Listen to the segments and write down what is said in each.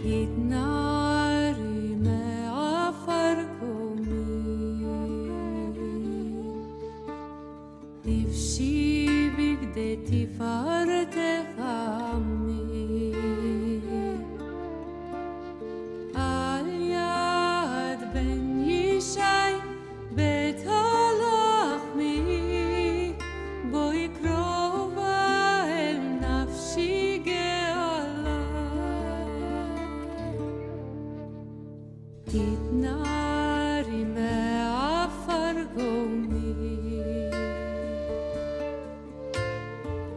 התנערי מעפר קומי, לבשי בגדי תפארתך עמי, על יד בן ישי בית הלחמי, בואי קרובה אל נפשי תתנערי מעפר קומי,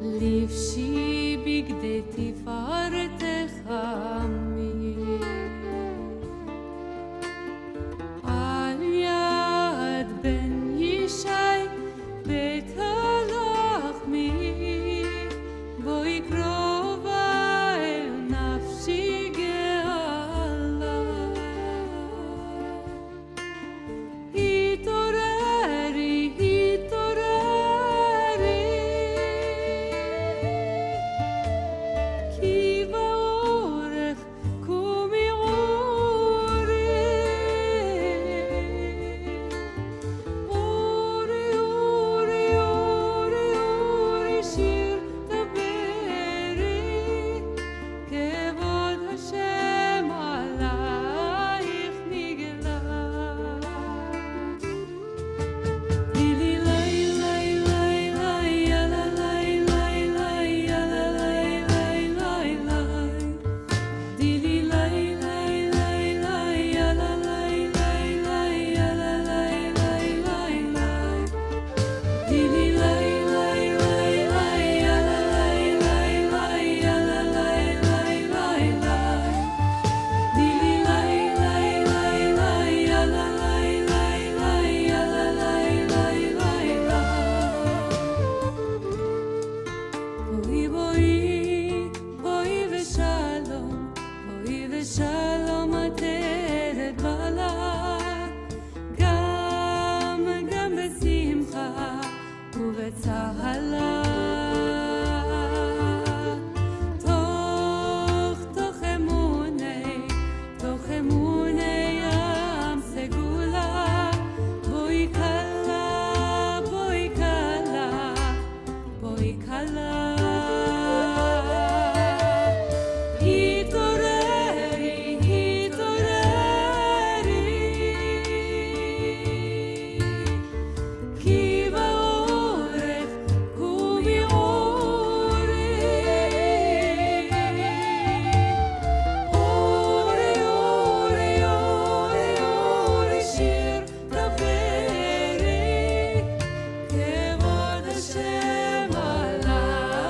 לבשי בגדי תפארתך עמי, על יד בן ישי בית הלחמי, בואי קרובה אל נפשי שלום עטרת בלה, גם בשמחה ובצהלה, תוך אמוני ים סגולה, בואי קלה, בואי קלה, בואי קלה. כבוד השם עליי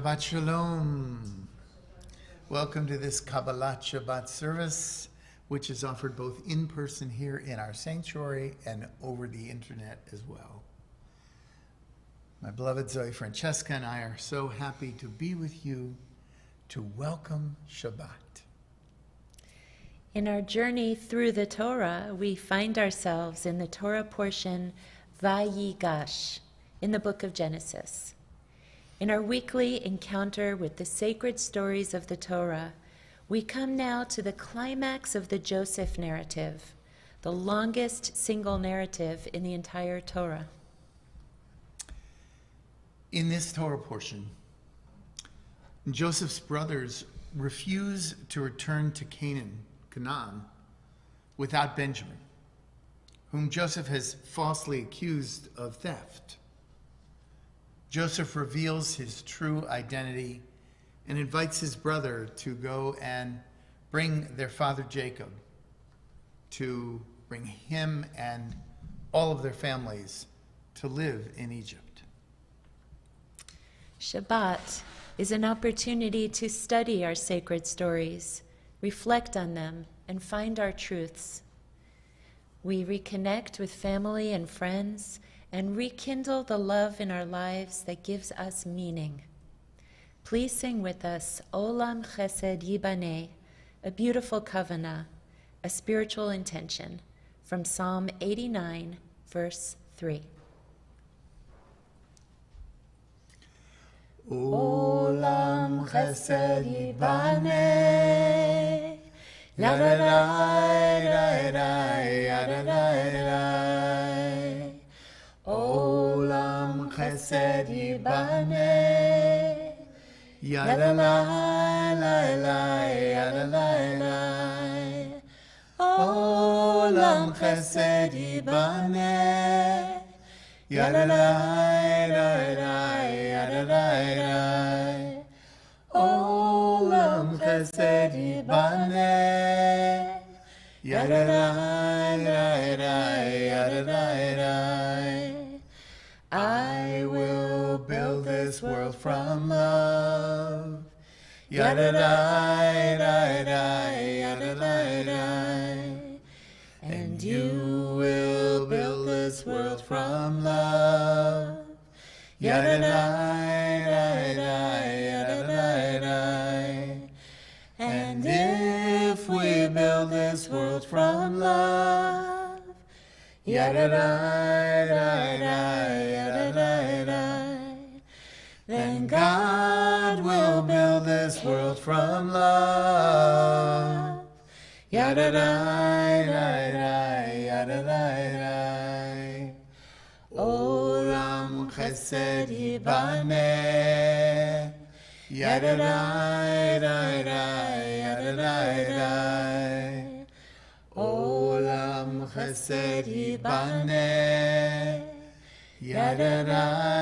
Shabbat Shalom. Welcome to this Kabbalat Shabbat service, which is offered both in person here in our sanctuary and over the internet as well. My beloved Zoe Francesca and I are so happy to be with you to welcome Shabbat. In our journey through the Torah, we find ourselves in the Torah portion Vayigash in the book of Genesis. In our weekly encounter with the sacred stories of the Torah, we come now to the climax of the Joseph narrative, the longest single narrative in the entire Torah. In this Torah portion, Joseph's brothers refuse to return to Canaan, without Benjamin, whom Joseph has falsely accused of theft. Joseph reveals his true identity and invites his brother to go and bring their father Jacob, to bring him and all of their families to live in Egypt. Shabbat is an opportunity to study our sacred stories, reflect on them, and find our truths. We reconnect with family and friends and rekindle the love in our lives that gives us meaning. Please sing with us Olam Chesed Yibaneh, a beautiful kavanah, a spiritual intention, from Psalm 89, verse 3. Olam Chesed Yibaneh, Yadadai, Olam Chesed Yibaneh, Yadadai, Olam Chesed Yibaneh, Yadadai, Olam Chesed Yibaneh, Yadadai. I will build this world from love. Yadadai. And you will build this world from love. Yadadai. And if we build this world from love, yadadai, then God will build this world from love. Yadadai. Olam Chesed Yibaneh, Yadadai. Olam Chesed Yibaneh, Yadadai.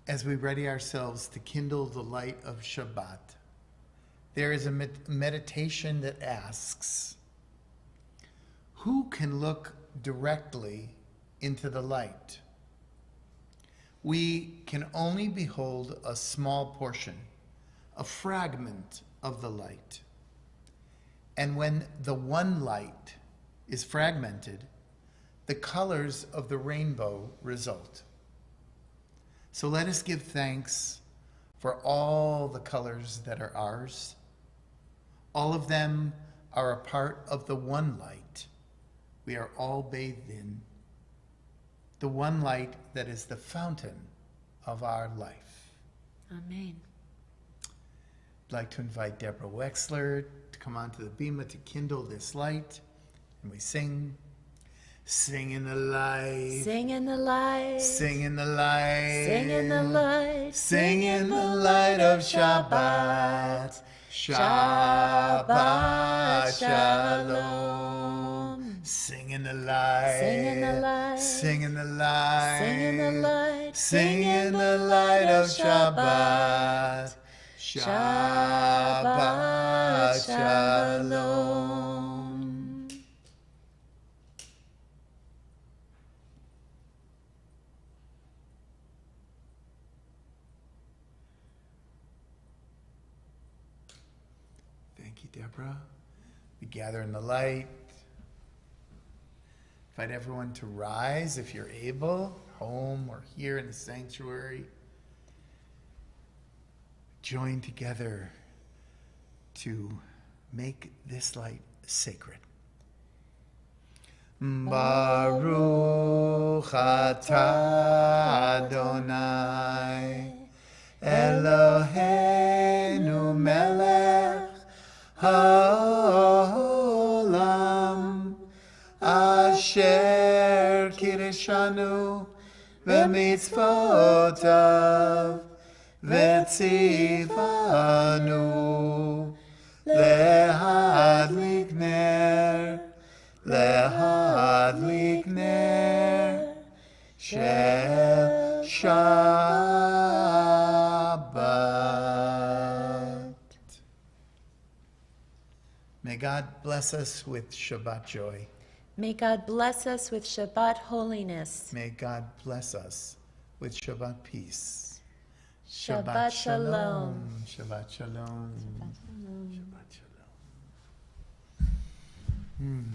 As we ready ourselves to kindle the light of Shabbat, there is a meditation that asks, who can look directly into the light? We can only behold a small portion, a fragment of the light. And when the one light is fragmented, the colors of the rainbow result. So let us give thanks for all the colors that are ours. All of them are a part of the one light we are all bathed in, the one light that is the fountain of our life. Amen. I'd like to invite Deborah Wexler to come onto the bima to kindle this light, and we sing. Sing in the light. Sing in the light. Sing in the light. Sing in the light. Sing in the light of Shabbat. Shabbat Shalom. Sing in the light. Sing in the light. Sing in the light. Sing in the light. Sing in the light of Shabbat. Shabbat Shalom. Thank you, Deborah. We gather in the light. Invite everyone to rise if you're able, home or here in the sanctuary. Join together to make this light sacred. Baruch atah Adonai Eloheinu melech haolam asher kirishanu v'mitzvotav v'tzivanu lehadlik ner shel Shabbat. May God bless us with Shabbat joy. May God bless us with Shabbat holiness. May God bless us with Shabbat peace. Shabbat shalom. Shabbat shalom. Shabbat shalom.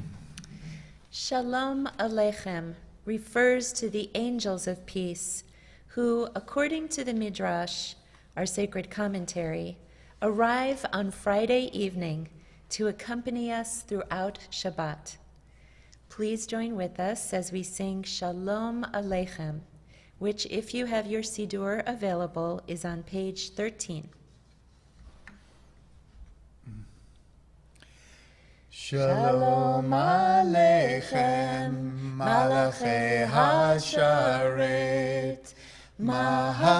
Shalom Aleichem refers to the angels of peace who, according to the Midrash, our sacred commentary, arrive on Friday evening to accompany us throughout Shabbat. Please join with us as we sing Shalom Aleichem, which, if you have your Siddur available, is on page 13. Shalom Aleichem, Malachei HaSharet, Malachei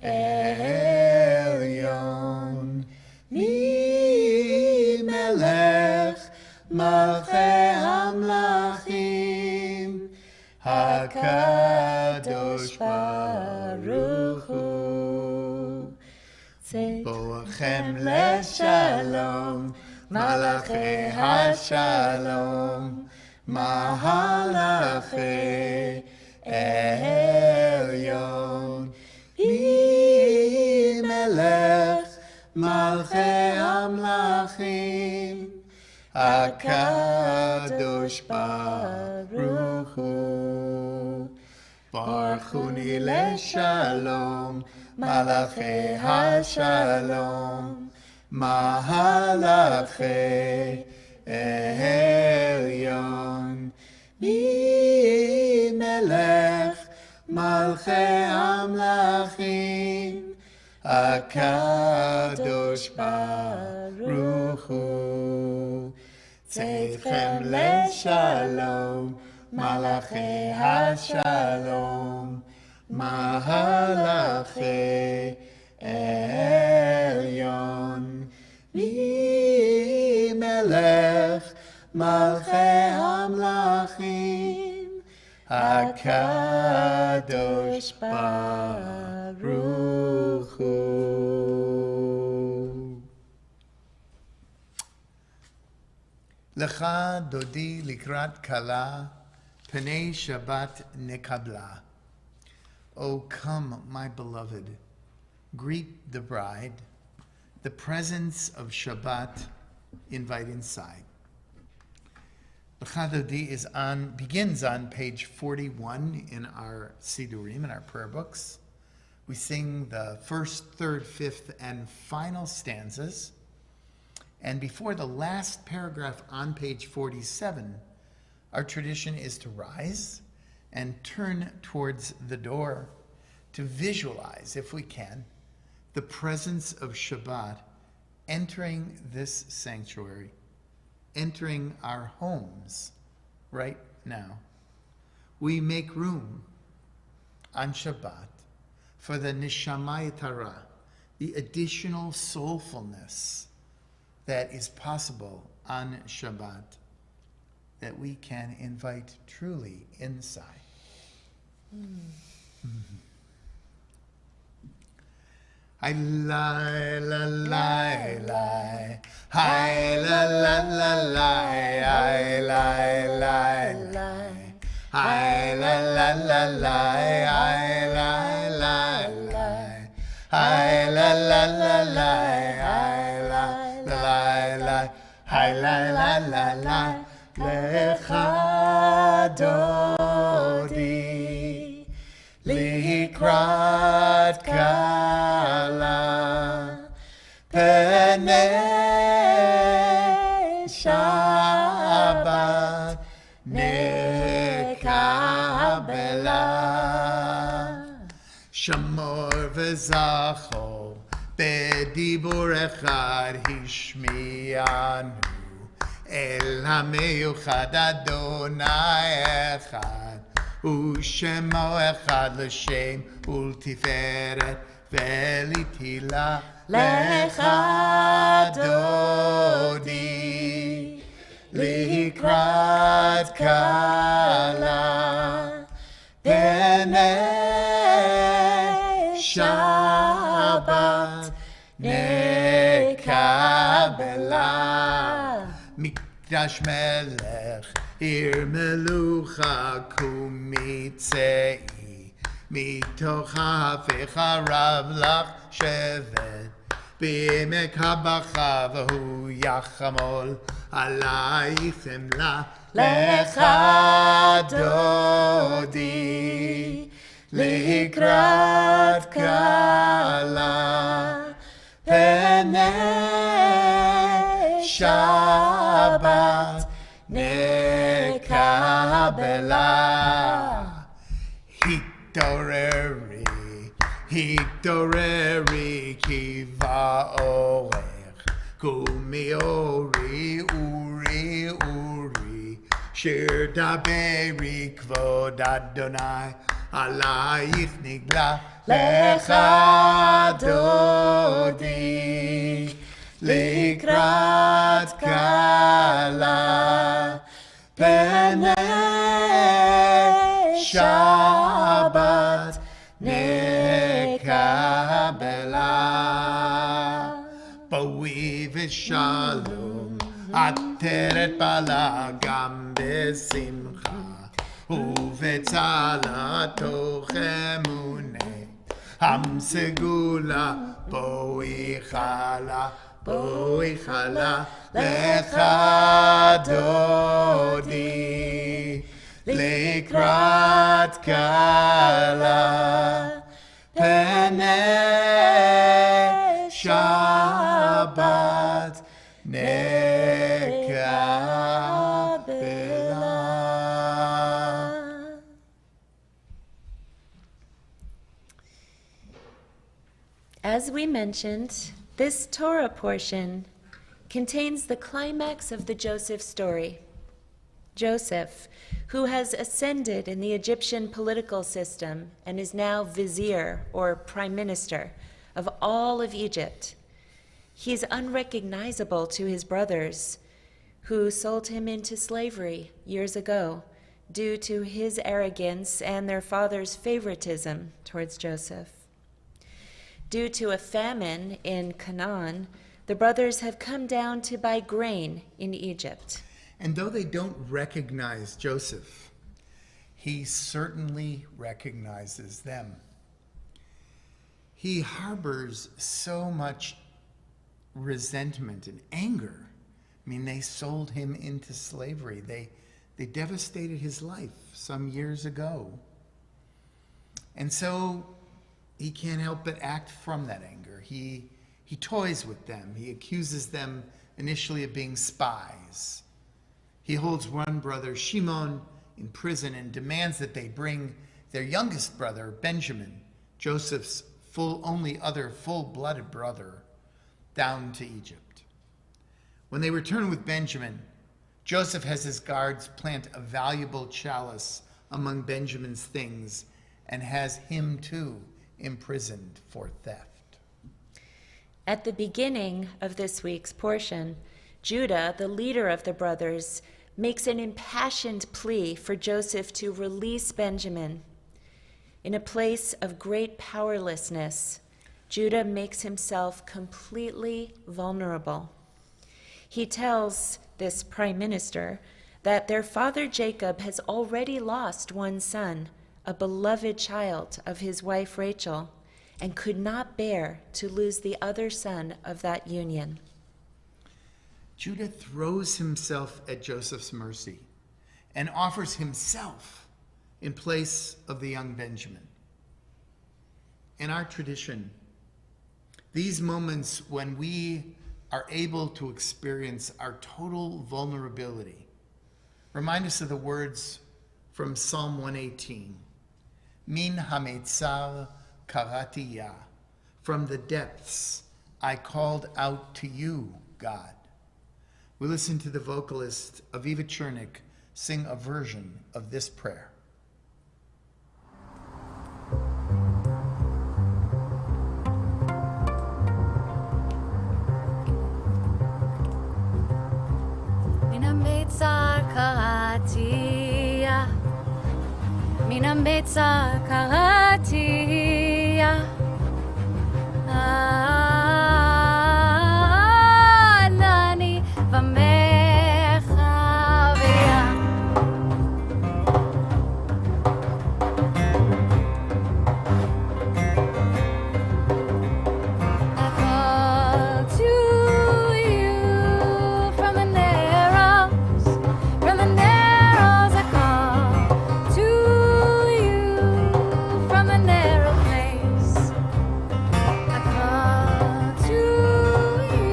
Elyon, Mi Melech, Malchei Hamlachim, HaKadosh Baruch Hu. Boachem leshalom, Malachei HaShalom, Malachei Elyon, Mi Melech, Malchei Hamlachim, HaKadosh Baruch Hu. Baruchuni leshalom, Malachei HaShalom, Malachei Elyon, Mi Melech, Malchei Hamlachim, HaKadosh Baruch Hu. Tzedchem leshalom, Malachei HaShalom, Malachei Elyon, Mi Melech, Malchei Hamlachim, HaKadosh Baruch Hu. Lecha dodi likrat kala, Pnei Shabbat nekabla. O come, my beloved, greet the bride, the presence of Shabbat invite inside. Lecha dodi begins on page 41 in our Siddurim, in our prayer books. We sing the first, third, fifth, and final stanzas. And before the last paragraph on page 47, our tradition is to rise and turn towards the door to visualize, if we can, the presence of Shabbat entering this sanctuary, entering our homes right now. We make room on Shabbat for the Neshama Yetara, the additional soulfulness that is possible on Shabbat, that we can invite truly inside. Hi la la la la, hi la la la la, hi la la la, hi la la la la, hi la la la, hi la la la la. kala lecha dodi likrat kala penei Shabbat nekabela shamor v'zachor בדיבור אחד השמיענו אל המיוחד אדוני אחד ושמו אחד לשם ולתפארת ולתהילה לך דודי לקראת כלה פני שבת נקבלה מקדש מלך עיר מלוכה קומי צאי מתוך ההפך הרב לך שבט בעמק הבכה והוא יחמול עלייך חמלה לך דודי לקראת כלה פני שבת נקבלה התעוררי כי באורך קומי אורי אורי אורי שיר דברי כבוד אדוני עלייך נגלה לך דודי לקראת כלה פני שבת נקבלה בואי ושלום עטרת בעלה גם בשמחה ובצהלה תוך אמונה המסגולה בואי חלה לך דודי לקראת כלה פני שבת נקבלה. As we mentioned, this Torah portion contains the climax of the Joseph story. Joseph, who has ascended in the Egyptian political system and is now vizier or prime minister of all of Egypt. He's unrecognizable to his brothers who sold him into slavery years ago due to his arrogance and their father's favoritism towards Joseph. Due to a famine in Canaan, the brothers have come down to buy grain in Egypt. And though they don't recognize Joseph, he certainly recognizes them. He harbors so much resentment and anger. I mean, they sold him into slavery. They devastated his life some years ago. And so he can't help but act from that anger. He toys with them. He accuses them initially of being spies. He holds one brother, Shimon, in prison and demands that they bring their youngest brother, Benjamin, Joseph's only other full-blooded brother, down to Egypt. When they return with Benjamin, Joseph has his guards plant a valuable chalice among Benjamin's things and has him too imprisoned for theft. At the beginning of this week's portion, Judah, the leader of the brothers, makes an impassioned plea for Joseph to release Benjamin. In a place of great powerlessness, Judah makes himself completely vulnerable. He tells this prime minister that their father Jacob has already lost one son, a beloved child of his wife Rachel, and could not bear to lose the other son of that union. Judah throws himself at Joseph's mercy and offers himself in place of the young Benjamin. In our tradition, these moments when we are able to experience our total vulnerability remind us of the words from Psalm 118. Min hametzar karati ya. From the depths I called out to you, God. We listen to the vocalist Aviva Chernik sing a version of this prayer. Min hametzar karati ya. Anani v'mechavia. I call to you from the narrows, from the narrows I call to you from the narrow place. I call to you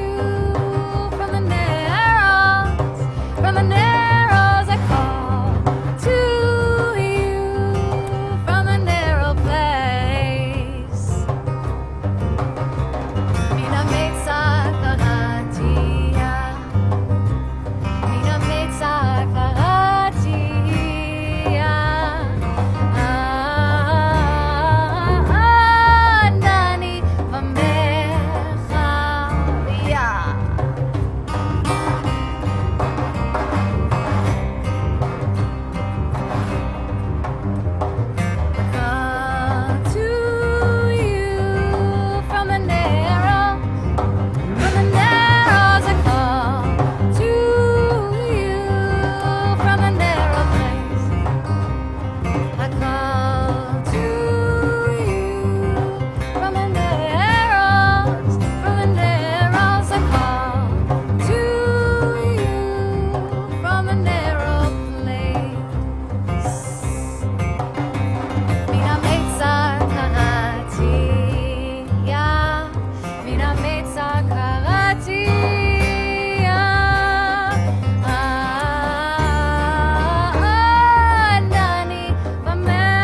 from the narrows, from the narrows I call to you from the narrow place. Min hametzar karati ya. Min hametzar karati ya. Anani v'mechavia. Call to you from the narrows, from the narrows I call to you from the narrow place. I call to you from the narrows, from the narrows I call to you from the narrow place. Min hametzar karati ya. Min hametzar karati ya. Anani v'mechavia.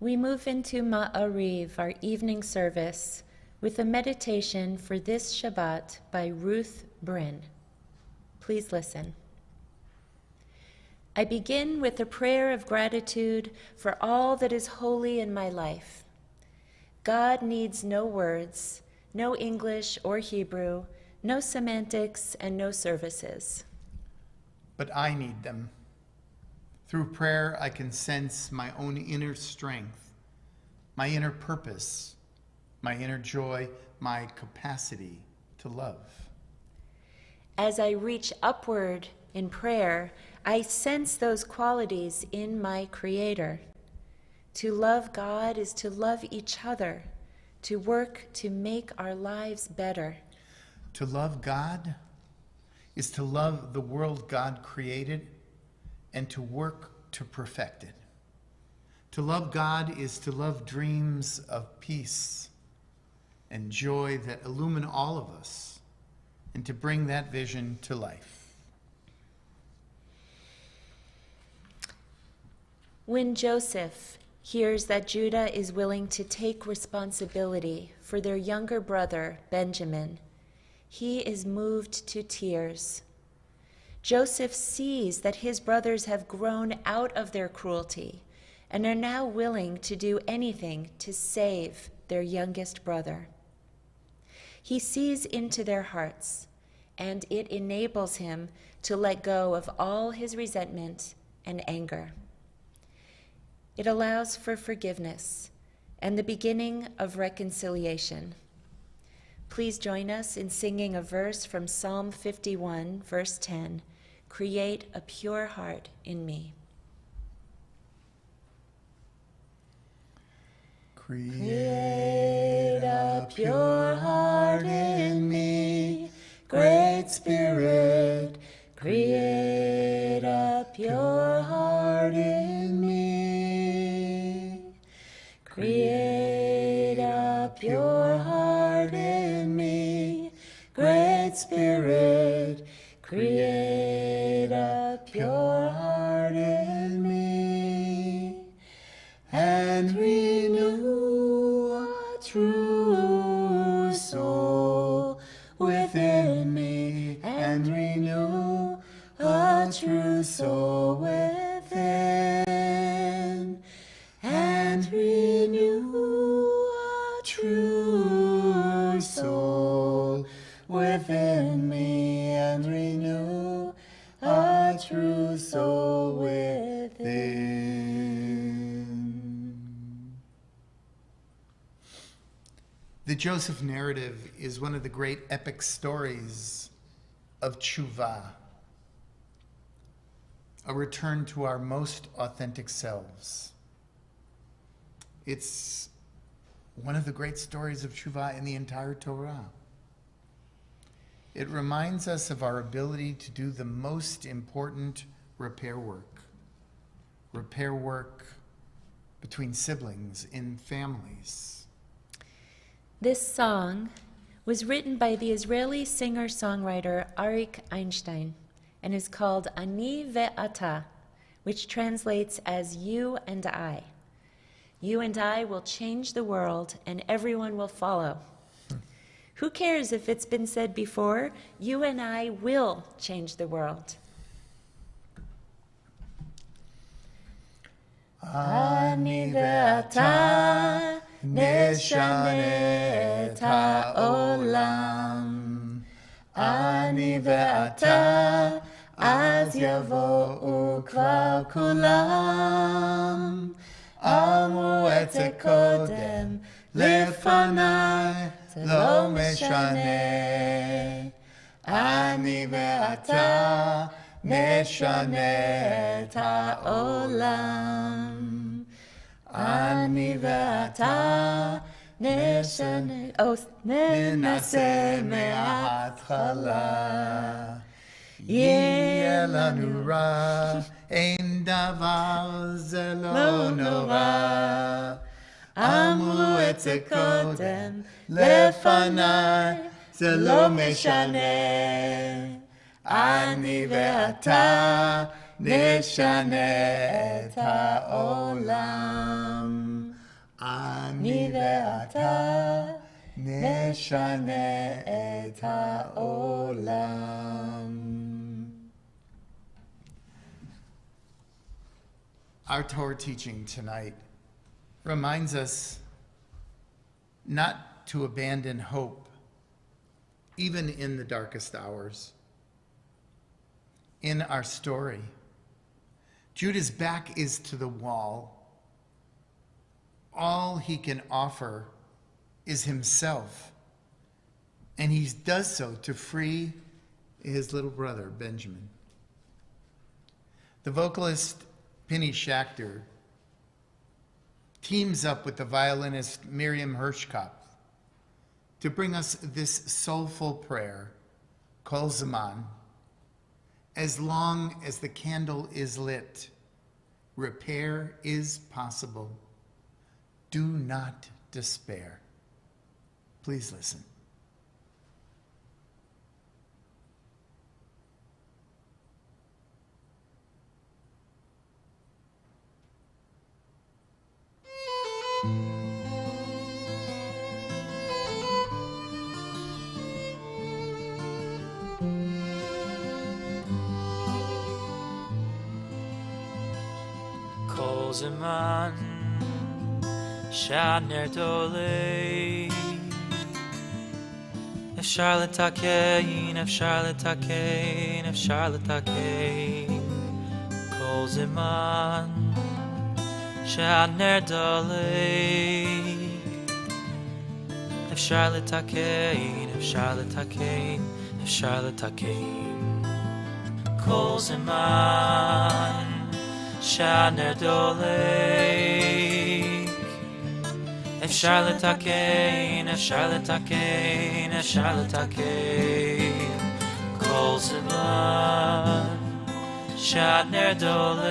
We move into Ma'ariv, our evening service, with a meditation for this Shabbat by Ruth Bryn. Please listen. I begin with a prayer of gratitude for all that is holy in my life. God needs no words, no English or Hebrew, no semantics, and no services. But I need them. Through prayer, I can sense my own inner strength, my inner purpose, my inner joy, my capacity to love. As I reach upward in prayer, I sense those qualities in my Creator. To love God is to love each other, to work to make our lives better. To love God is to love the world God created and to work to perfect it. To love God is to love dreams of peace and joy that illumine all of us and to bring that vision to life. When Joseph hears that Judah is willing to take responsibility for their younger brother, Benjamin, he is moved to tears. Joseph sees that his brothers have grown out of their cruelty and are now willing to do anything to save their youngest brother. He sees into their hearts, and it enables him to let go of all his resentment and anger. It allows for forgiveness and the beginning of reconciliation. Please join us in singing a verse from Psalm 51, verse 10, "Create a pure heart in me." Create a pure heart in me, Great Spirit. Create a pure heart in me. Create a pure heart in me, Great Spirit. Create a pure heart in me, and renew a true soul within me, and renew a true soul within, and renew a true soul within me, and renew a true soul within. The Joseph narrative is one of the great epic stories of tshuva, a return to our most authentic selves. It's one of the great stories of tshuva in the entire Torah. It reminds us of our ability to do the most important repair work between siblings, in families. This song was written by the Israeli singer-songwriter Arik Einstein and is called Ani Ve'ata, which translates as "You and I." You and I will change the world and everyone will follow. Who cares if it's been said before? You and I will change the world. Ani ve'ata neshane et ha'olam. Ani ve'ata az yavo'u kvar kulam. Amru et זה קודם לפניי, לא משנה. אני ואתה נשנה את העולם. אני ואתה ננסה מההתחלה. יהיה לנו רע, אין דבר, זה לא נורא. אמרו את זה קודם לפניי, זה לא משנה. אני ואתה נשנה את העולם. אני ואתה נשנה את העולם. Our Torah teaching tonight reminds us not to abandon hope, even in the darkest hours. In our story, Judah's back is to the wall. All he can offer is himself, and he does so to free his little brother, Benjamin. The vocalist Penny Schachter teams up with the violinist Miriam Hirschkopf to bring us this soulful prayer, Kol Zaman. As long as the candle is lit, repair is possible. Do not despair. Please listen. Kol zaman shaner dolei אפשר לתקן, אפשר לתקן, אפשר לתקן כל זמן שהנר דולק אפשר לתקן, אפשר לתקן, אפשר לתקן כל זמן שהנר דולק אפשר לתקן, אפשר לתקן, אפשר לתקן כל זמן שהנר דולק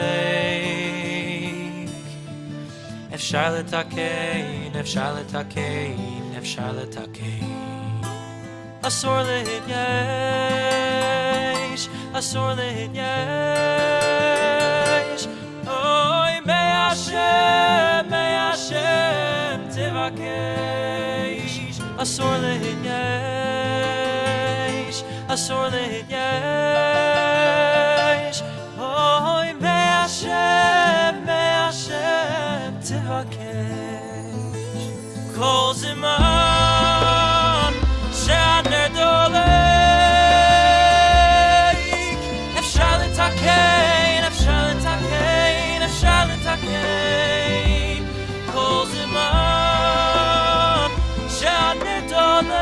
אפשר לתקן, אפשר לתקן, אפשר לתקן אסור להתייאש, אסור להתייאש אוי מהשם, מהשם תבקש אסור להתייאש, אסור להתייאש אוי מהשם, מהשם תבקש כל זמן שהנר דולק אפשר לתקן, אפשר לתקן, אפשר לתקן כל זמן שהנר דולק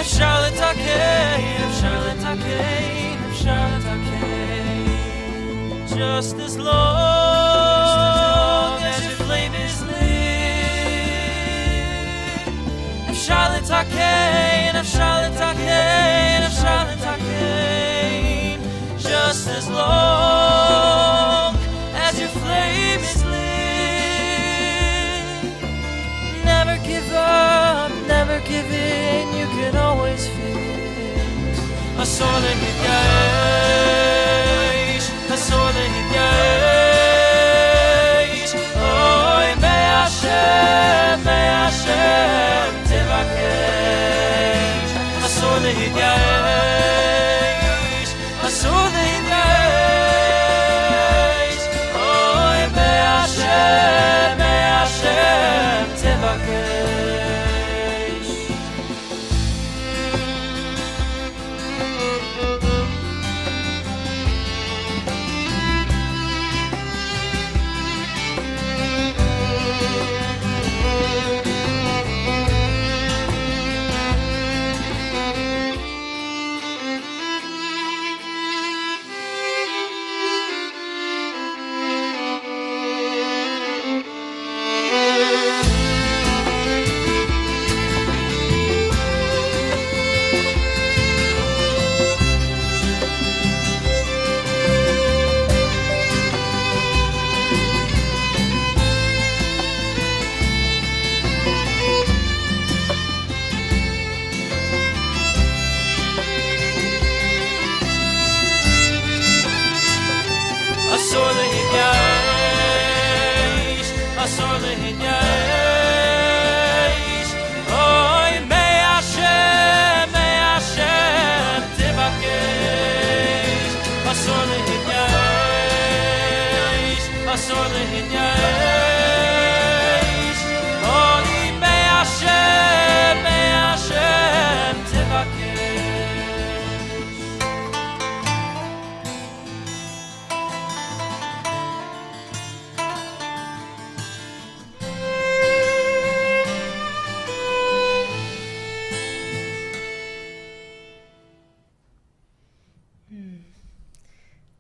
אפשר לתקן, אפשר לתקן, אפשר לתקן just as long as your flame is lit אפשר לתקן, אפשר לתקן, אפשר לתקן just as long as your flame is lit never give up, never give in you can always fix אסור להתייאש, אסור להתייאש אוי מהשם, מהשם תבקש אסור להתייאש, אסור להתייאש אוי מהשם, מהשם תבקש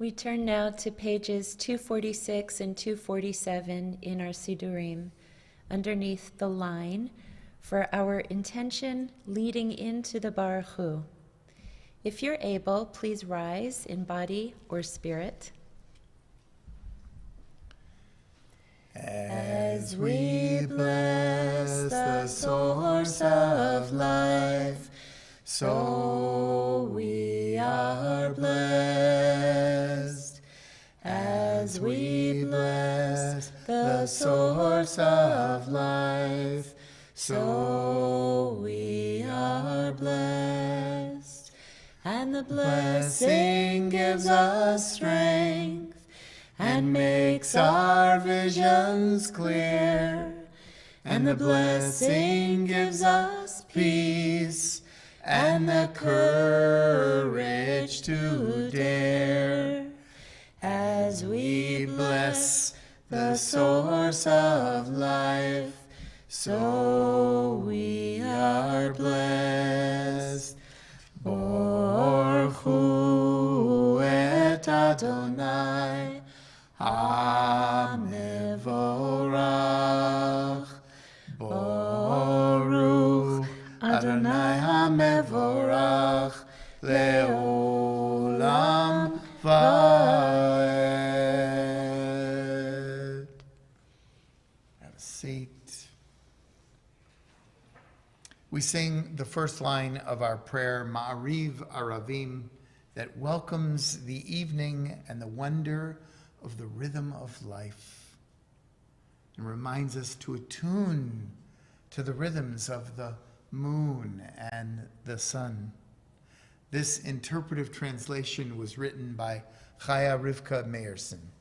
We turn now to pages 246 and 247 in our Sidurim, underneath the line, for our intention leading into the Baruch Hu. If you're able, please rise in body or spirit. As we bless the source of life, so we are blessed. As we bless the source of life, so we are blessed. And the blessing gives us strength and makes our visions clear. And the blessing gives us peace and the courage to dare. As we bless the source of life, so we are blessed. Baruch Hu et Adonai HaMevorach. Baruch Adonai HaMevorach Le'olam Va'ed. Have a seat. We sing the first line of our prayer, Ma'ariv Aravim, that welcomes the evening and the wonder of the rhythm of life, and reminds us to attune to the rhythms of the moon and the sun. This interpretive translation was written by Chaya Rivka Meyerson.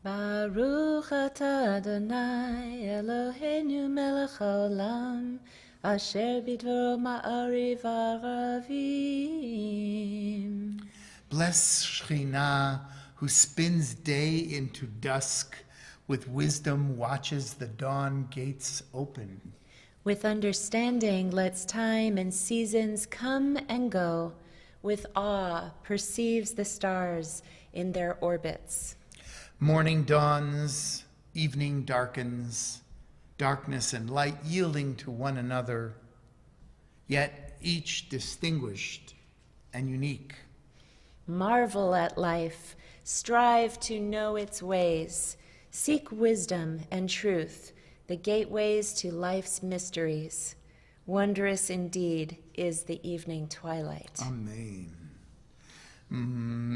Baruch atah Adonai Eloheinu melech haolam, asher bidvaro ma'ariv aravim. Bless Shekhinah, who spins day into dusk, with wisdom watches the dawn gates open. With understanding lets time and seasons come and go. With awe perceives the stars in their orbits. Morning dawns, evening darkens, darkness and light yielding to one another, yet each distinguished and unique. Marvel at life, strive to know its ways, seek wisdom and truth, the gateways to life's mysteries. Wondrous indeed is the evening twilight. Amen.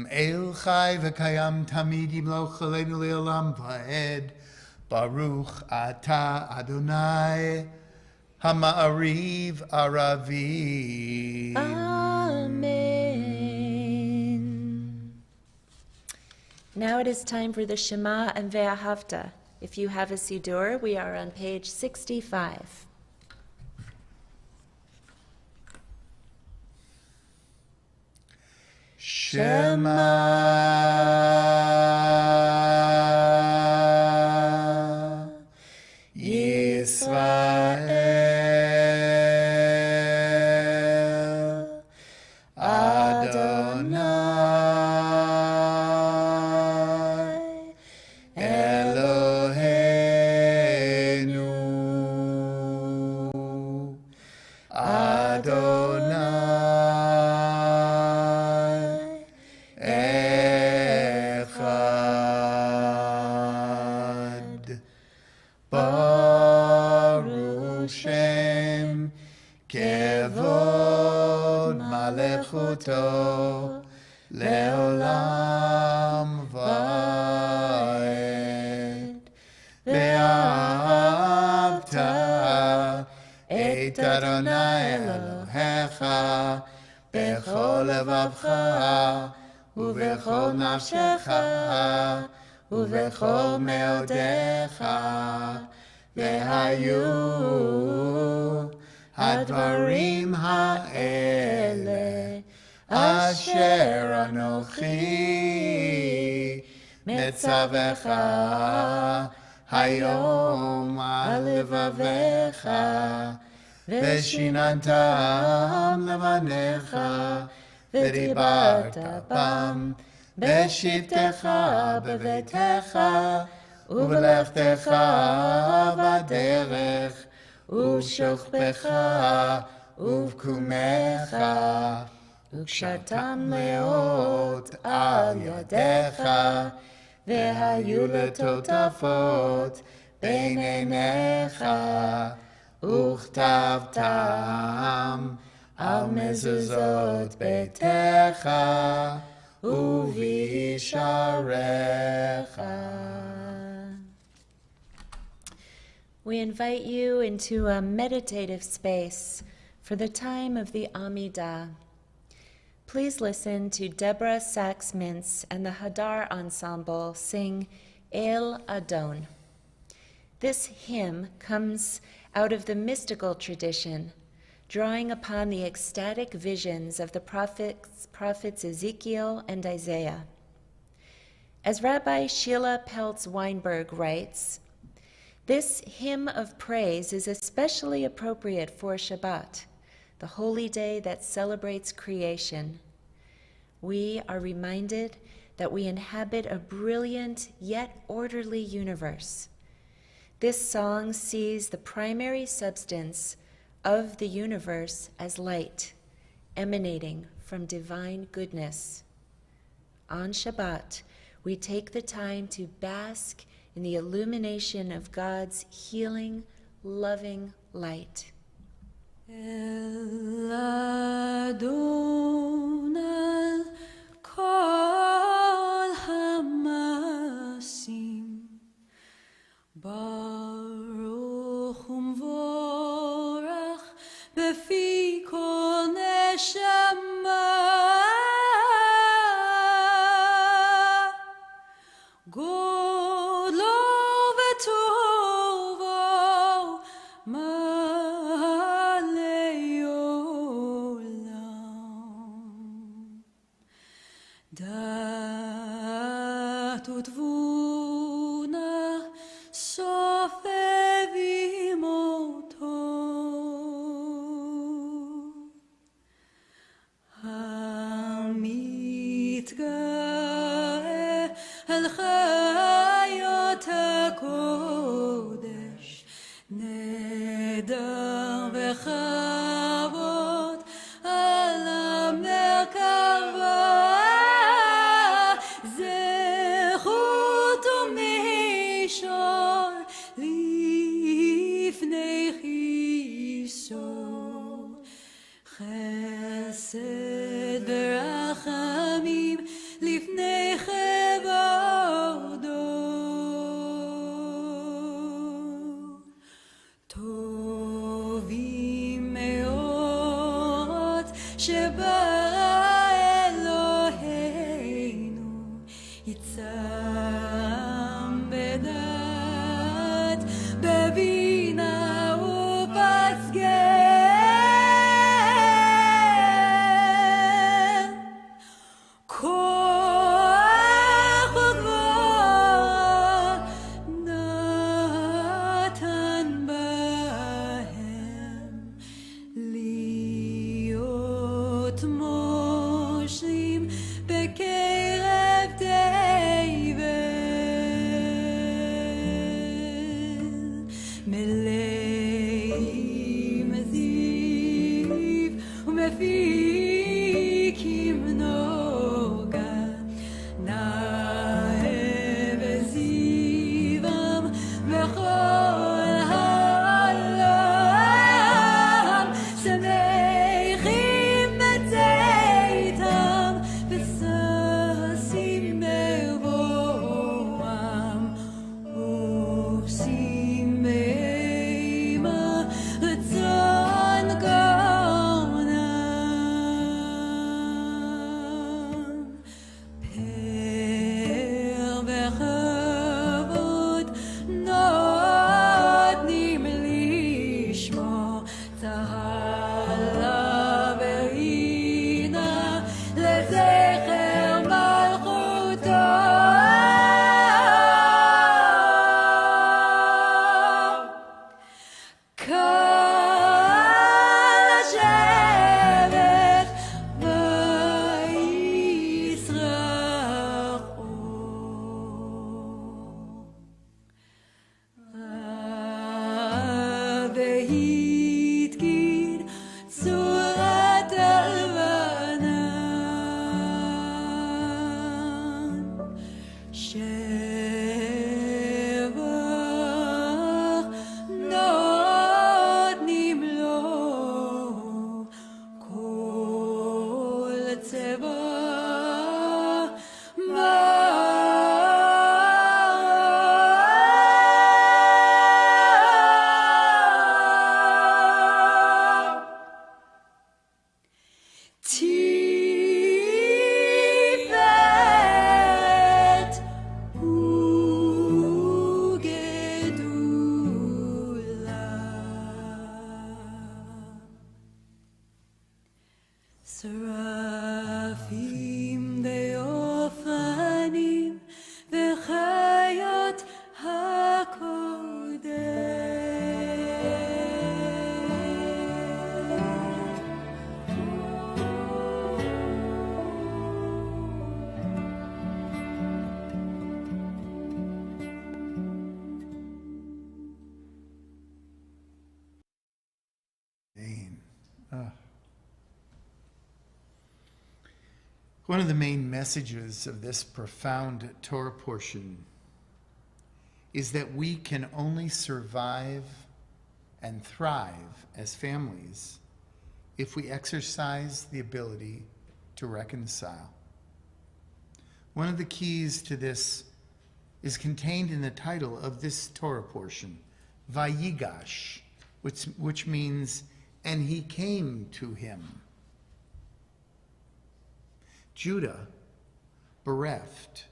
El Chai v'Kayam Tamid Yimloch Aleinu Le'olam Va'ed. Baruch Atah Adonai HaMa'ariv Aravim. Amen. Now it is time for the Shema and Ve'ahavta. If you have a Sidur, we are on page 65. Shema Yisrael Adonai Eloheinu Adonai Echad. Baruch Shem Kevod Malechuto Leolam Va'ed. Ve'ahavta et Adonai Elohecha bechol levavcha ובכל נפשך ובכל מאודיך, והיו הדברים האלה אשר אנוכי מצווך היום על לבביך, ושיננתם לבניך ודיברת בם בשבתך בביתך ובלכתך בדרך ובשוכבך ובקומך וקשרתם לאות על ידיך והיו לטוטפות בין עיניך וכתבתם על מזוזות ביתך ובשעריך. We invite you into a meditative space for the time of the Amidah. Please listen to Deborah Sachs-Mintz and the Hadar Ensemble sing El Adon. This hymn comes out of the mystical tradition, drawing upon the ecstatic visions of the prophets Ezekiel and Isaiah. As Rabbi Sheila Peltz-Weinberg writes, this hymn of praise is especially appropriate for Shabbat, the holy day that celebrates creation. We are reminded that we inhabit a brilliant yet orderly universe. This song sees the primary substance of the universe as light, emanating from divine goodness. On Shabbat, we take the time to bask in the illumination of God's healing, loving light. El Adon al kol hamasim baruch umvorach befi kol neshama godlo v'tovo Dat utvuna sofevim oto Hamitgae al chayot hakodesh Nedar v'chavot al hamerkava חסד ורחמים לפני כבודו טובים מאוד שברא אלוהינו יצרם בדעת בבינה ובשכל להיות שרפים ואופנים וחיות One of the main messages of this profound Torah portion is that we can only survive and thrive as families if we exercise the ability to reconcile. One of the keys to this is contained in the title of this Torah portion, Vayigash, which means, and he came to him. Judah, bereft,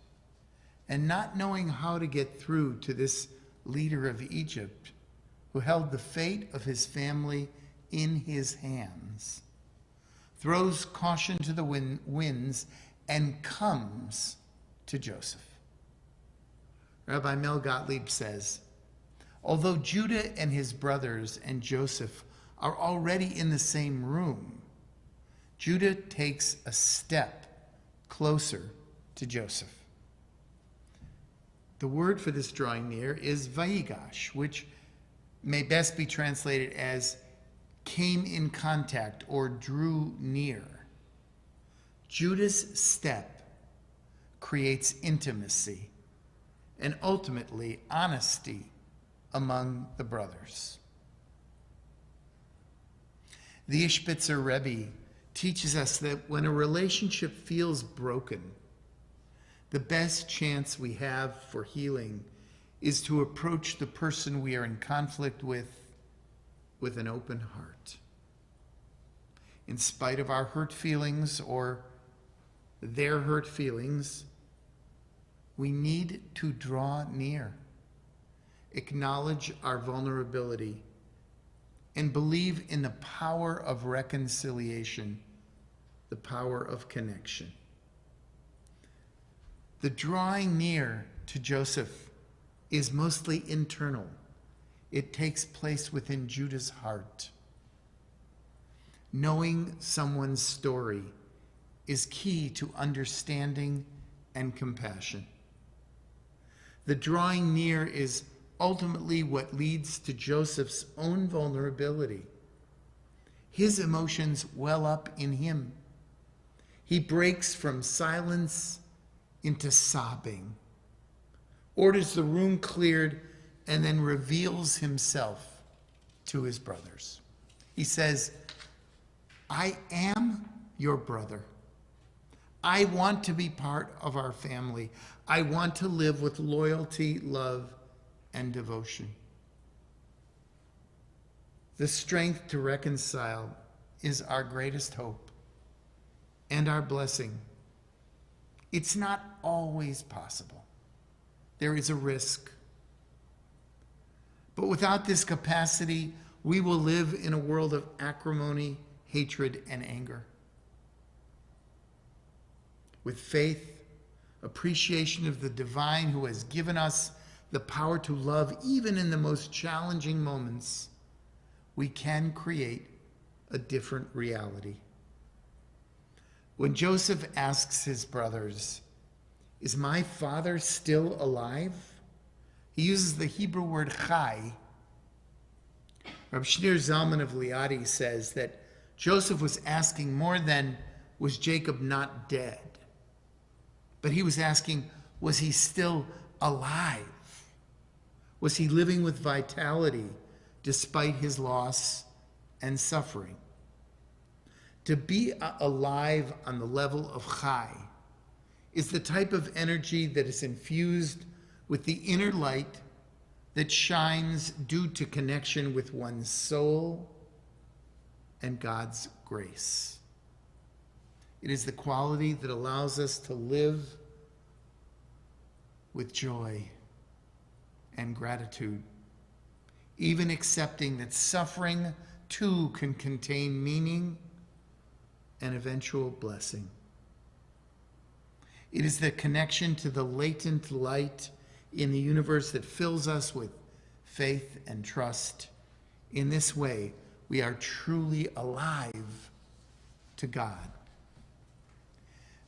and not knowing how to get through to this leader of Egypt, who held the fate of his family in his hands, throws caution to the winds and comes to Joseph. Rabbi Mel Gottlieb says, although Judah and his brothers and Joseph are already in the same room, Judah takes a step closer to Joseph. The word for this drawing near is Vayigash, which may best be translated as came in contact or drew near. Judah's step creates intimacy and ultimately honesty among the brothers. The Ishbitzer Rebbe teaches us that when a relationship feels broken, the best chance we have for healing is to approach the person we are in conflict with an open heart. In spite of our hurt feelings or their hurt feelings, we need to draw near, acknowledge our vulnerability, and believe in the power of reconciliation, the power of connection. The drawing near to Joseph is mostly internal. It takes place within Judah's heart. Knowing someone's story is key to understanding and compassion. The drawing near is ultimately what leads to Joseph's own vulnerability. His emotions well up in him. He breaks from silence into sobbing, orders the room cleared, and then reveals himself to his brothers. He says, I am your brother. I want to be part of our family. I want to live with loyalty, love, and devotion. The strength to reconcile is our greatest hope and our blessing. It's not always possible. There is a risk. But without this capacity, we will live in a world of acrimony, hatred, and anger. With faith, appreciation of the divine who has given us the power to love even in the most challenging moments, we can create a different reality. When Joseph asks his brothers, is my father still alive? He uses the Hebrew word chai. Rabbi Shneur Zalman of Liadi says that Joseph was asking more than, was Jacob not dead? But he was asking, was he still alive? Was he living with vitality despite his loss and suffering? To be alive on the level of chai is the type of energy that is infused with the inner light that shines due to connection with one's soul and God's grace. It is the quality that allows us to live with joy and gratitude, even accepting that suffering too can contain meaning and eventual blessing. It is the connection to the latent light in the universe that fills us with faith and trust. In this way, we are truly alive to God.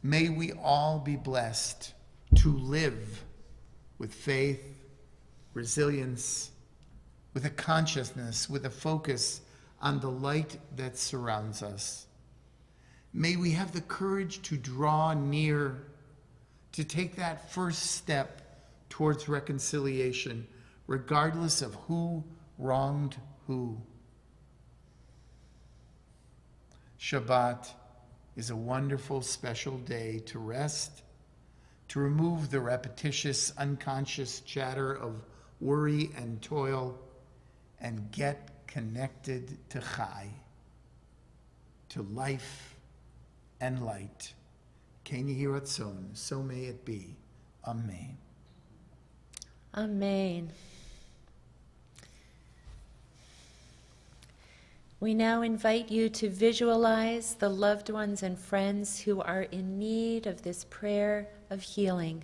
May we all be blessed to live with faith, resilience, with a consciousness, with a focus on the light that surrounds us. May we have the courage to draw near, to take that first step towards reconciliation, regardless of who wronged who. Shabbat is a wonderful, special day to rest, to remove the repetitious, unconscious chatter of worry and toil, and get connected to Chai, to life and light. Ken Yehi Ratzon, so may it be. Amen. Amen. We now invite you to visualize the loved ones and friends who are in need of this prayer of healing.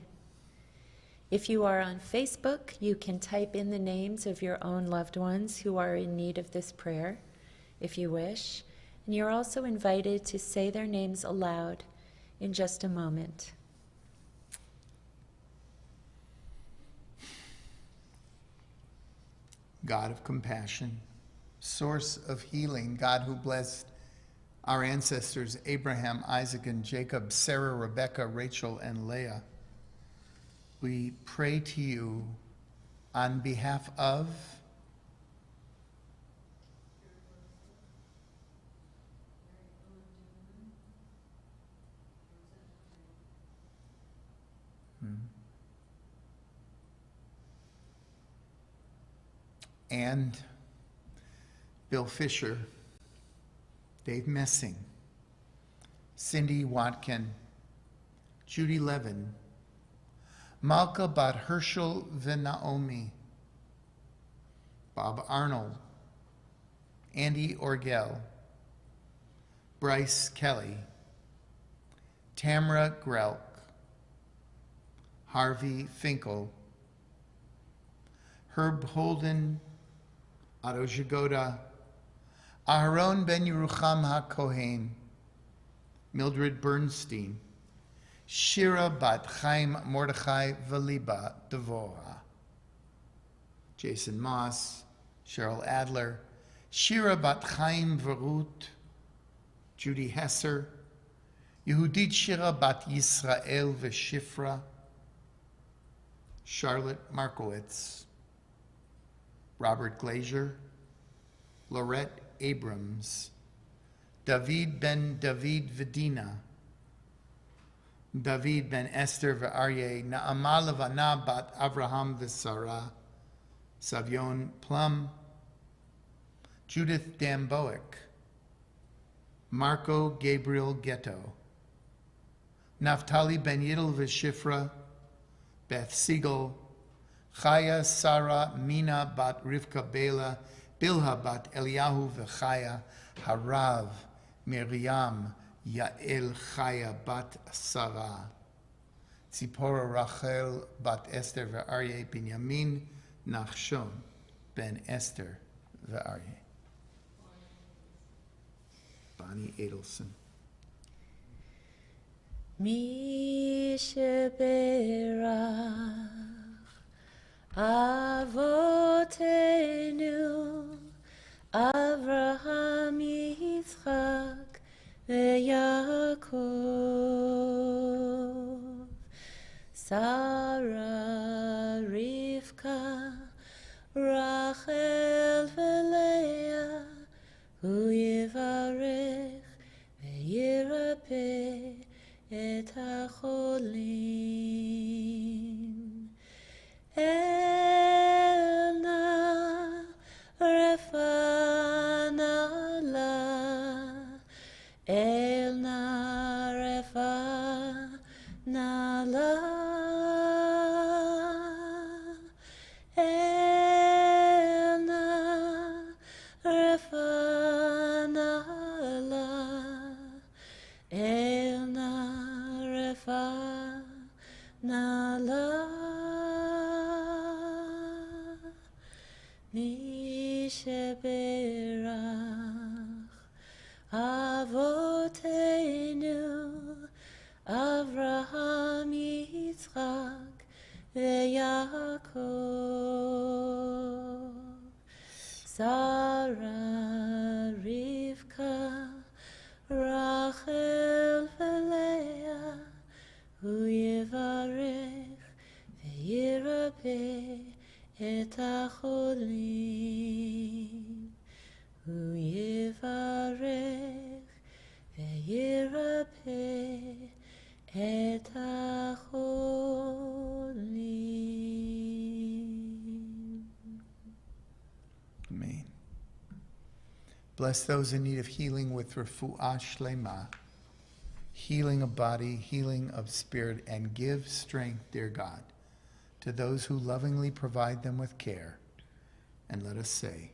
If you are on Facebook, you can type in the names of your own loved ones who are in need of this prayer, if you wish. And you're also invited to say their names aloud in just a moment. God of compassion, source of healing, God who blessed our ancestors Abraham, Isaac, and Jacob, Sarah, Rebecca, Rachel, and Leah, we pray to you on behalf of and Bill Fisher, Dave Messing, Cindy Watkin, Judy Levin, Malka Bat Herschel Naomi, Bob Arnold, Andy Orgel, Bryce Kelly, Tamara Grelk, Harvey Finkel, Herb Holden, Otto Jagoda, Aharon Ben Yerucham HaKohen, Mildred Bernstein, Shira Bat Chaim Mordechai Valiba Devora, Jason Moss, Cheryl Adler, Shira Bat Chaim Verut, Judy Hesser, Yehudit Shira Bat Yisrael Veshifra, Charlotte Markowitz, Robert Glazier, Lorette Abrams, David Ben David Vedina, David Ben Esther V'Aryeh, Na'ama Levana Bat Avraham V'Sarah, Savion Plum, Judith Damboic, Marco Gabriel Ghetto, Naftali Ben Yidel V'Shifra, Beth Siegel, Chaya Sarah Mina Bat Rivka Bela, Bilha Bat Eliyahu V'Chaya, Harav Miriam Yael Chaya Bat Sarah, Tzipora Rachel Bat Esther V'Aryeh, Binyamin Nachshon Ben Esther V'Aryeh. Bonnie Adelson. Mi sheberach Avotenu Avraham Yitzchak veYaakov, Sarah Rivka Rachel veLeah, Hu yivarech veYirapeh et hacholim. Elna refana la, Elna refana la, Avotenu Avraham, Yitzchak, veYaakov, Sarah, Rivka, Rachel, veLeah, Hu Yivarech veYirapeh et hacholim, Hu Yivarech veYirapeh et hacholim. Amen. Bless those in need of healing with refuah shlema, healing of body, healing of spirit, and give strength, dear God, to those who lovingly provide them with care. And let us say,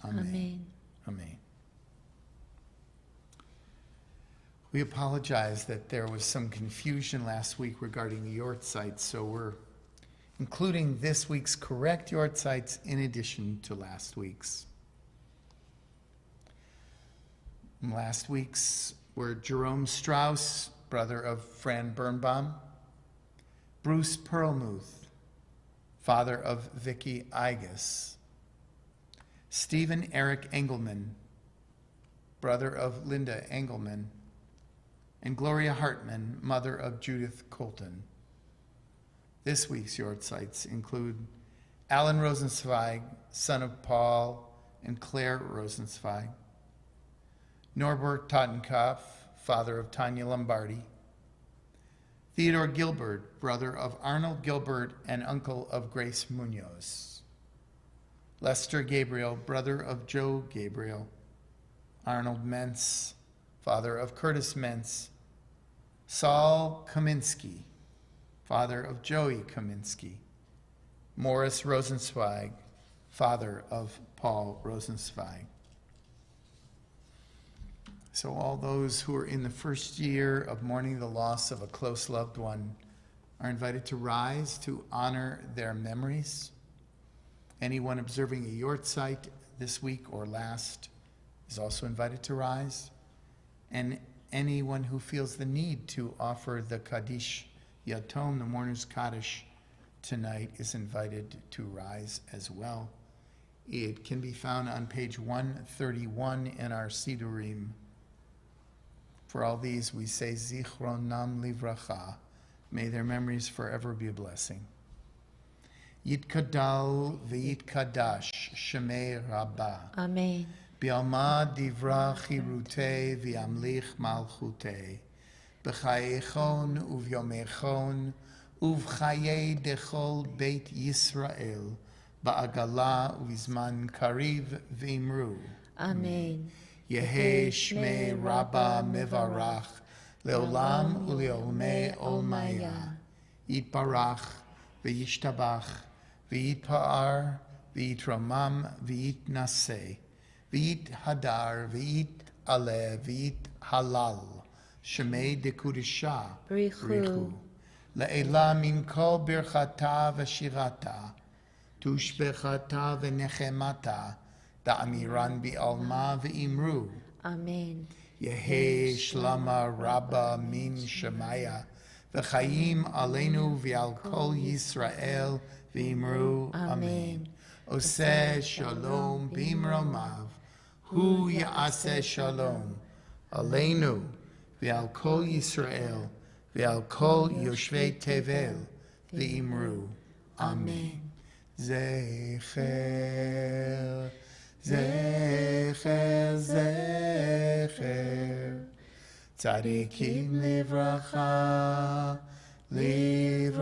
Amen. Amen. Amen. We apologize that there was some confusion last week regarding the yortzites, so we're including this week's correct yortzites in addition to last week's. Last week's were Jerome Strauss, brother of Fran Birnbaum, Bruce Perlmuth, father of Vicky Igus, Stephen Eric Engelman, brother of Linda Engelman, and Gloria Hartman, mother of Judith Colton. This week's yortzites include Alan Rosenzweig, son of Paul and Claire Rosenzweig, Norbert Tottenkopf, father of Tanya Lombardi, Theodore Gilbert, brother of Arnold Gilbert and uncle of Grace Munoz, Lester Gabriel, brother of Joe Gabriel, Arnold Mentz, father of Curtis Mentz, Saul Kaminsky, father of Joey Kaminsky, Morris Rosenzweig, father of Paul Rosenzweig. So all those who are in the first year of mourning the loss of a close loved one are invited to rise to honor their memories. Anyone observing a yortzeit this week or last is also invited to rise. And anyone who feels the need to offer the Kaddish Yatom, the mourner's Kaddish, tonight is invited to rise as well. It can be found on page 131 in our Sidurim. For all these, we say, Zichronam livracha. May their memories forever be a blessing. Yitkadal v'yitkadash shemei Rabbah. Amen. Bi'alma divra chirutei v'yamlich malchutei. B'chayechon uvyomechon uv'chayei dechol beit Yisrael. Ba'agala uv'zman kariv v'imru. Amen. Yehe Shmei Rabbah Mevarach Leolam Uleolmei Olmaya Yitbarach V'yishtabach V'yitpa'ar V'yitramam V'yitnaseh V'yithadar V'yit'aleh V'yithalal Shemei Dekudisha Brichu Le'ela min kol birchata v'shirata Tushbechata v'nechemata Da'amiran bi'alma v'imru. Amen. Yehe shlama rabba min shemaya. V'chayim aleinu v'al kol Yisrael v'imru. Amen. Oseh shalom b'imromav. Hu ya'aseh shalom. Aleinu v'al kol Yisrael v'al kol yoshvei tevel v'imru. Amen. Zecher. Zecher, Zecher, Tzadikim livracha, livracha,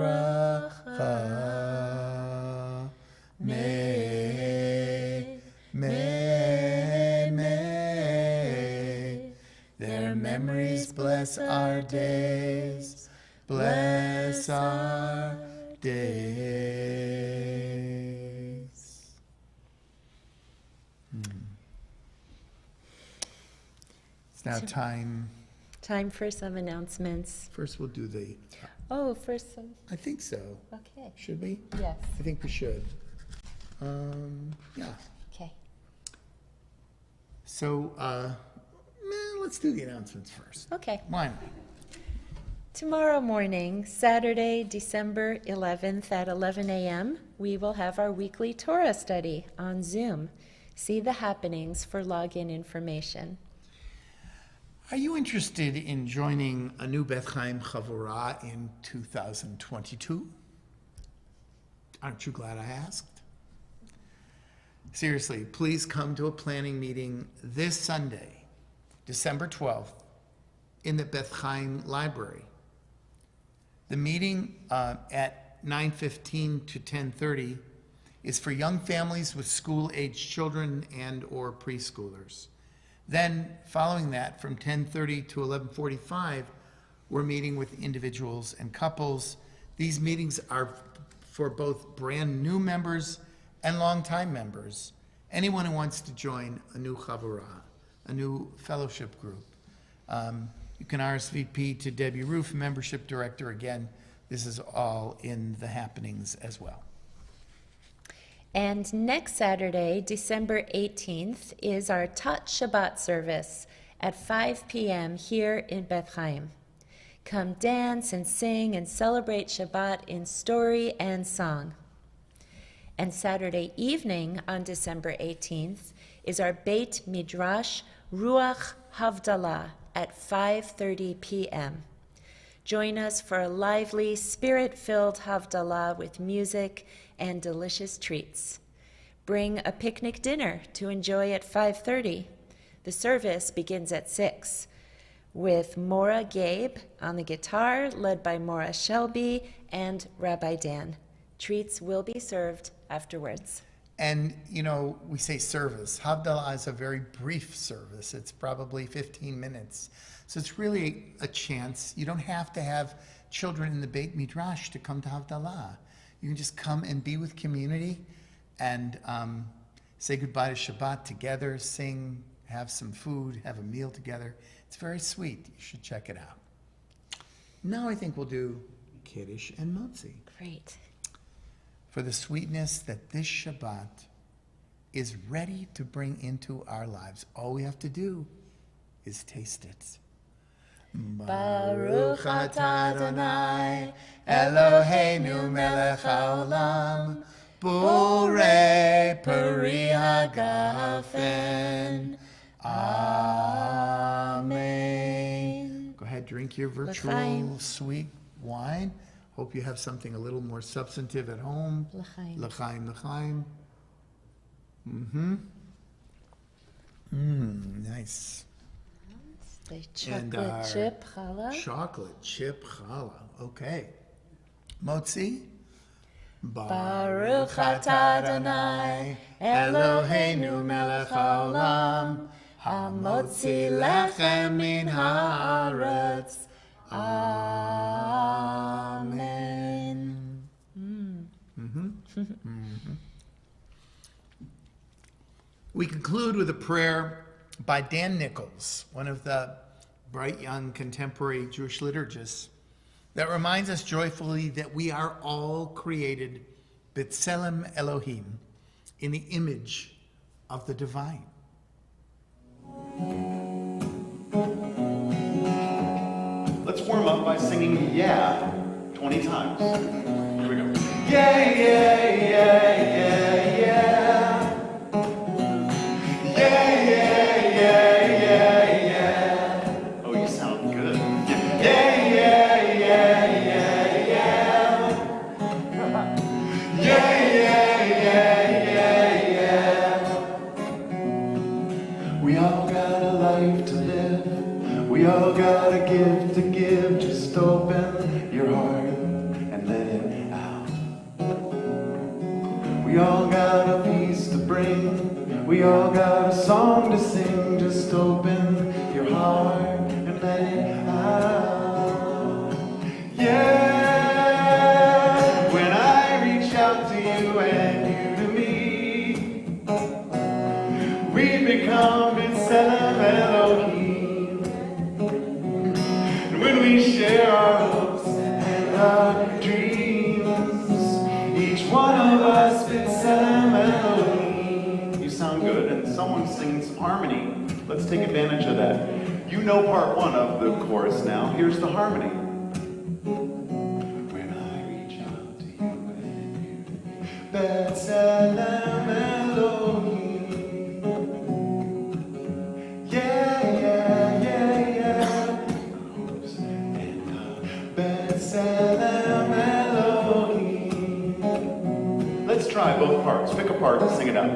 May, their memories bless our days, bless our days. It's now time for some announcements. First, we'll do the. Oh, first some. I think so. Okay. Should we? Yes. I think we should. Yeah. Okay. So let's do the announcements first. Okay. Why not? Tomorrow morning, Saturday, December 11th at 11 a.m., we will have our weekly Torah study on Zoom. See the happenings for login information. Are you interested in joining a new Beth Chaim Chavurah in 2022? Aren't you glad I asked? Seriously, please come to a planning meeting this Sunday, December 12th, in the Beth Chaim Library. The meeting at 9:15 to 10:30 is for young families with school-aged children and or preschoolers. Then, following that, from 10:30 to 11:45, we're meeting with individuals and couples. These meetings are for both brand new members and longtime members. Anyone who wants to join a new Chavurah, a new fellowship group. You can RSVP to Debbie Roof, membership director. Again, this is all in the happenings as well. And next Saturday, December 18th, is our Tat Shabbat service at 5 p.m. here in Beth Chaim. Come dance and sing and celebrate Shabbat in story and song. And Saturday evening on December 18th is our Beit Midrash Ruach Havdalah at 5:30 p.m. Join us for a lively, spirit-filled Havdalah with music and delicious treats. Bring a picnic dinner to enjoy at 5:30. The service begins at 6 with Mora Gabe on the guitar, led by Mora Shelby and Rabbi Dan. Treats will be served afterwards. And, you know, we say service. Havdalah is a very brief service. It's probably 15 minutes. So it's really a chance. You don't have to have children in the Beit Midrash to come to Havdalah. You can just come and be with community and say goodbye to Shabbat together, sing, have some food, have a meal together. It's very sweet. You should check it out. Now I think we'll do Kiddush and Motzi. Great. For the sweetness that this Shabbat is ready to bring into our lives. All we have to do is taste it. Baruch atah Adonai, Eloheinu melech haolam, borei peri hagafen. Amen. Go ahead, drink your virtual L'chaim. sweet wine. Hope you have something a little more substantive at home. L'chaim. L'chaim, l'chaim. Nice. The And chocolate our chip challah. Chocolate chip challah. Okay. Motzi. Baruch atah Adonai, Eloheinu melech haolam, hamotzi lechem min haaretz. Amen. We conclude with a prayer by Dan Nichols, one of the bright young contemporary Jewish liturgists, that reminds us joyfully that we are all created B'Tselem Elohim, in the image of the divine. Let's warm up by singing Yeah 20 times. Here we go. Yeah, yeah, yeah, yeah, yeah. Yeah, yeah, yeah, yeah, yeah. Oh, you sound good. Yeah, yeah, yeah, yeah, yeah. Yeah, yeah, yeah, yeah, yeah. We all got a life to live. We all got a gift to give. Just open your heart and let it out. We all got a piece to bring. We all got a song to sing. Just open your heart and let it out. Yeah, when I reach out to you and you to me, we become B'Tselem Elohim. And when we share our hopes and our dreams, each one of us B'Tselem Elohim. You sound good, and someone's singing some harmony. Let's take advantage of that. You know part one of the chorus now. Here's the harmony. When I reach out to you and you, B'Tselem Elohim. Yeah, yeah, yeah, yeah. Hopes and B'Tselem Elohim. Let's try both parts. Pick a part and sing it out.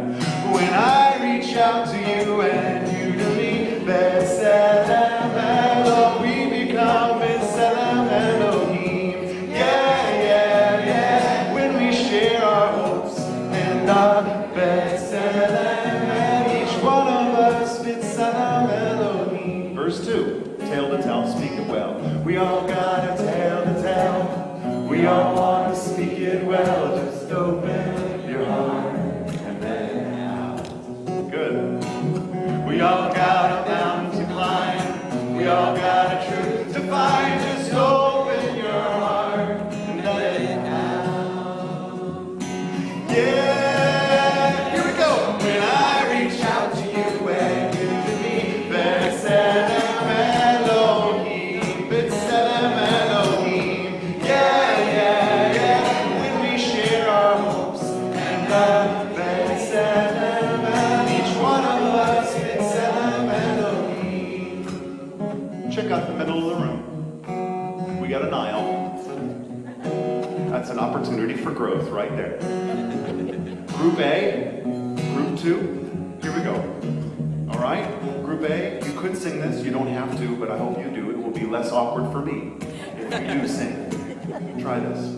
When I reach out to you and you to me, B'Tselem Elohim, we become B'Tselem Elohim. Yeah, yeah, yeah. When we share our hopes and our B'Tselem, each one of us B'Tselem Elohim. Verse 2, tale to tell, speak it well. We all got a tale to tell. We all want to speak it well. Just open your heart and let it out. Good. We all got a mountain to climb. We all got a truth to find. Just open your heart and let it out. Yeah, here we go. When I reach out to you and you to me, B'Tselem Elohim, B'Tselem Elohim. Yeah, yeah, yeah. When we share our hopes and our B'Tselem, each one of us B'Tselem Elohim. Check out the middle of the room. We got an aisle. That's an opportunity for growth right there. Group A, Group 2, here we go. All right, Group A, you could sing this, you don't have to, but I hope you do. It will be less awkward for me if you do sing. Try this.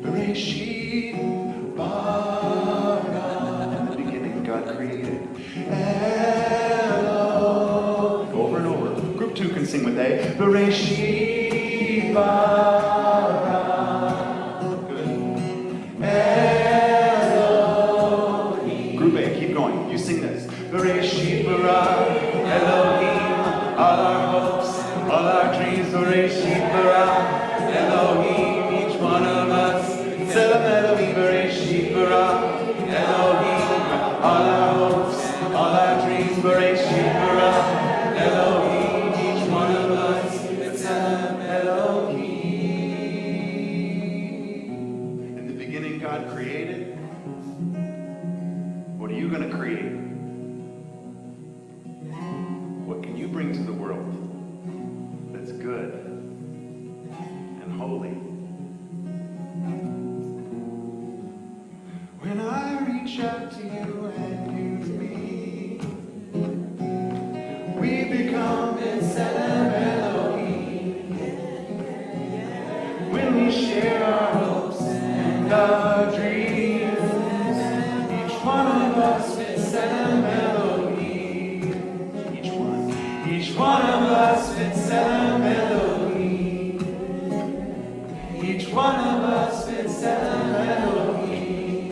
Bereshit bara, in the beginning God created. Elo. Over and over. Group 2 can sing with A. Bereshit bara. Good. Elohim. Group A, keep going. You sing this. Bereshit bara, Elohim. All our hopes, all our dreams. Bereshit bara, Elohim. Each one of us. B'Tselem Elohim. Bereshit bara, Elohim. All our hopes, all our dreams. Bereshit bara, Elohim. Each one of us. B'Tselem Elohim. In the beginning, God created. What are you going to create? What can you bring to the world that's good and holy? When I reach out to you and you to me, we become B'Tselem Elohim. When we share our hopes and our dreams, each one of us B'Tselem Elohim. Each one of us B'Tselem Elohim. Each one of us B'Tselem Elohim.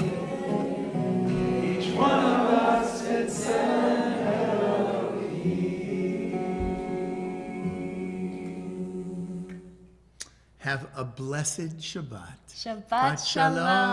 Each one of us B'Tselem Elohim. Have a blessed Shabbat. Shabbat Shalom.